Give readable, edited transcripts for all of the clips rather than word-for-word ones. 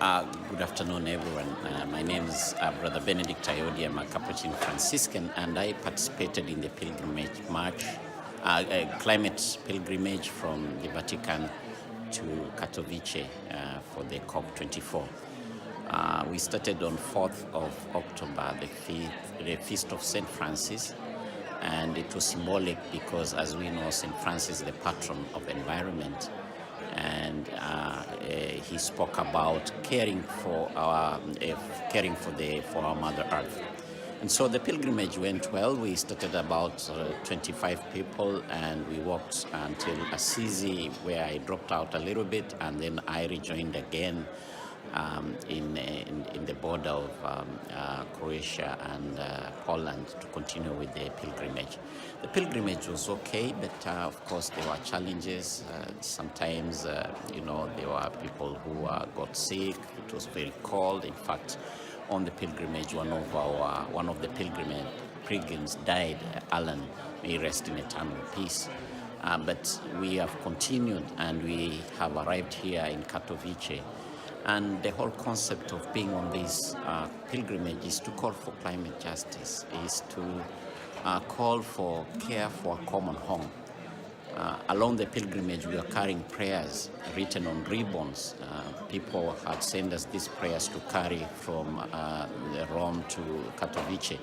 Good afternoon, everyone. My name is Brother Benedict Ayodi. I'm a Capuchin Franciscan, and I participated in the pilgrimage march, climate pilgrimage from the Vatican to Katowice for the COP24. We started on 4th of October, the Feast of St. Francis, and it was symbolic because, as we know, St. Francis is the patron of the environment. And he spoke about caring for our Mother Earth. And so the pilgrimage went well. We started about 25 people, and we walked until Assisi, where I dropped out a little bit, and then I rejoined again in the border of Croatia and Poland to continue with the pilgrimage. The pilgrimage was okay, but of course there were challenges. Sometimes, there were people who got sick. It was very cold. In fact, on the pilgrimage, one of the pilgrims died. Alan, may he rest in eternal peace. But we have continued, and we have arrived here in Katowice. And the whole concept of being on this pilgrimage is to call for climate justice, is to call for care for a common home. Along the pilgrimage, we are carrying prayers written on ribbons. People had sent us these prayers to carry from Rome to Katowice.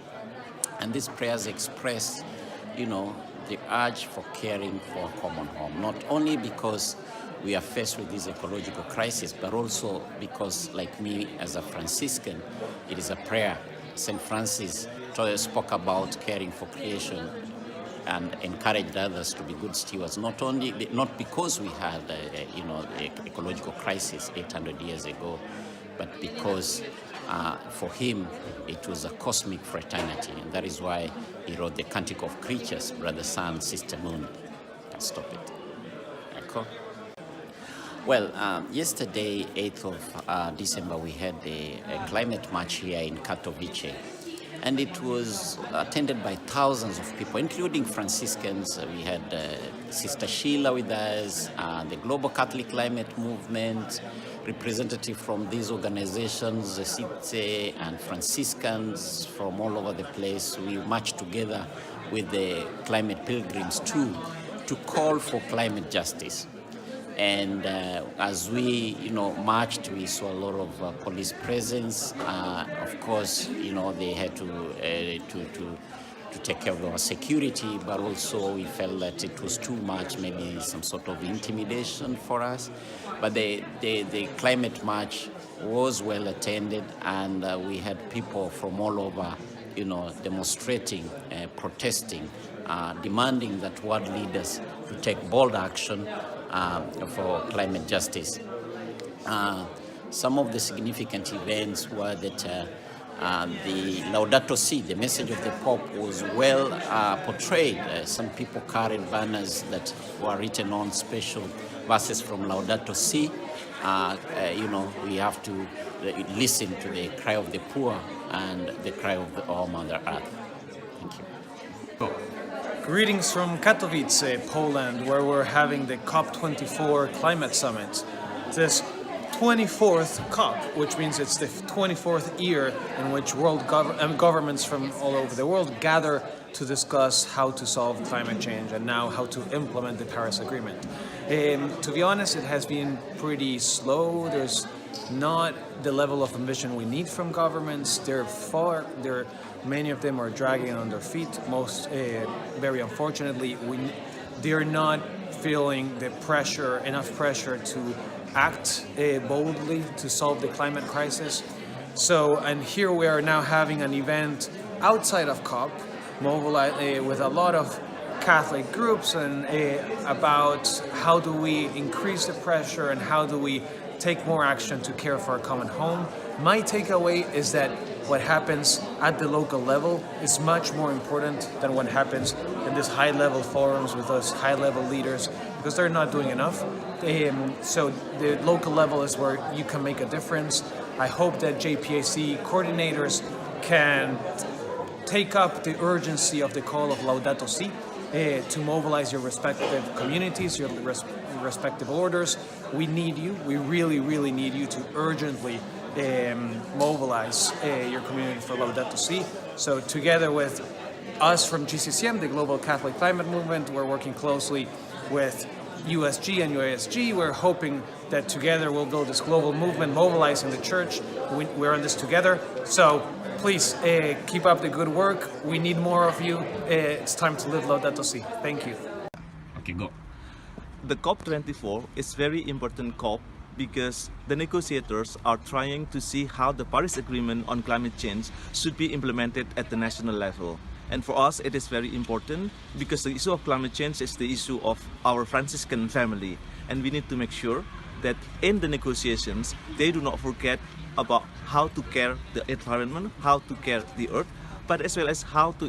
And these prayers express, the urge for caring for a common home, not only because we are faced with this ecological crisis, but also because, like me as a Franciscan, it is a prayer. St. Francis spoke about caring for creation and encouraged others to be good stewards, not because we had the ecological crisis 800 years ago, but because for him it was a cosmic fraternity, and that is why he wrote the Canticle of Creatures, Brother Sun, Sister Moon. Stop it. Echo. Well, yesterday, 8th of December, we had a climate march here in Katowice, and it was attended by thousands of people, including Franciscans. We had Sister Sheila with us, the Global Catholic Climate Movement, representatives from these organizations, the CITSE and Franciscans from all over the place. We marched together with the climate pilgrims too, to call for climate justice. And as we, marched, we saw a lot of police presence. Of course, they had to take care of our security, but also we felt that it was too much, maybe some sort of intimidation for us. But the climate march was well attended, and we had people from all over, demonstrating, protesting, demanding that world leaders to take bold action for climate justice. Some of the significant events were that the Laudato Si, the message of the Pope, was well portrayed. Some people carried banners that were written on special verses from Laudato Si. We have to listen to the cry of the poor and the cry of our Mother Earth. Thank you. Greetings from Katowice, Poland, where we're having the COP24 climate summit. This 24th COP, which means it's the 24th year in which world governments from all over the world gather to discuss how to solve climate change and now how to implement the Paris Agreement. To be honest, it has been pretty slow. There's not the level of ambition we need from governments. Many of them are dragging on their feet. Very unfortunately, they're not feeling enough pressure to act boldly to solve the climate crisis. And here we are now having an event outside of COP, with a lot of Catholic groups, and about how do we increase the pressure and how do we take more action to care for our common home. My takeaway is that what happens at the local level is much more important than what happens in these high-level forums with those high-level leaders, because they're not doing enough. So the local level is where you can make a difference. I hope that JPAC coordinators can take up the urgency of the call of Laudato Si, to mobilize your respective communities, your your respective orders. We need you. We really, really need you to urgently mobilize your community for Laudato Si. So together with us from GCCM, the Global Catholic Climate Movement, we're working closely with USG and UASG. We're hoping that together we'll build this global movement, mobilizing the church. We're in this together. So please keep up the good work. We need more of you. It's time to live Laudato Si. Thank you. Okay, go. The COP24 is very important COP because the negotiators are trying to see how the Paris Agreement on climate change should be implemented at the national level. And for us, it is very important because the issue of climate change is the issue of our Franciscan family. And we need to make sure that in the negotiations, they do not forget about how to care the environment, how to care the earth, but as well as how to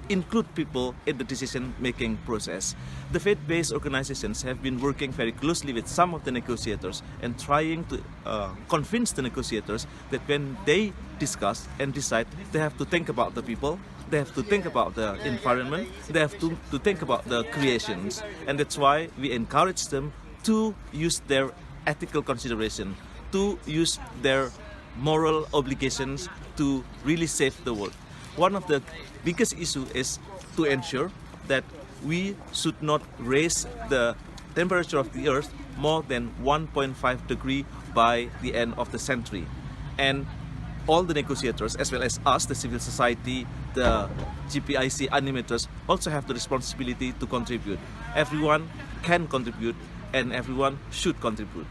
include people in the decision-making process. The faith-based organizations have been working very closely with some of the negotiators and trying to convince the negotiators that when they discuss and decide, they have to think about the people, they have to think about the environment, they have to think about the creations. And that's why we encourage them to use their ethical consideration, to use their moral obligations to really save the world. One of the biggest issues is to ensure that we should not raise the temperature of the earth more than 1.5 degrees by the end of the century. And all the negotiators, as well as us, the civil society, the GPIC animators, also have the responsibility to contribute. Everyone can contribute and everyone should contribute.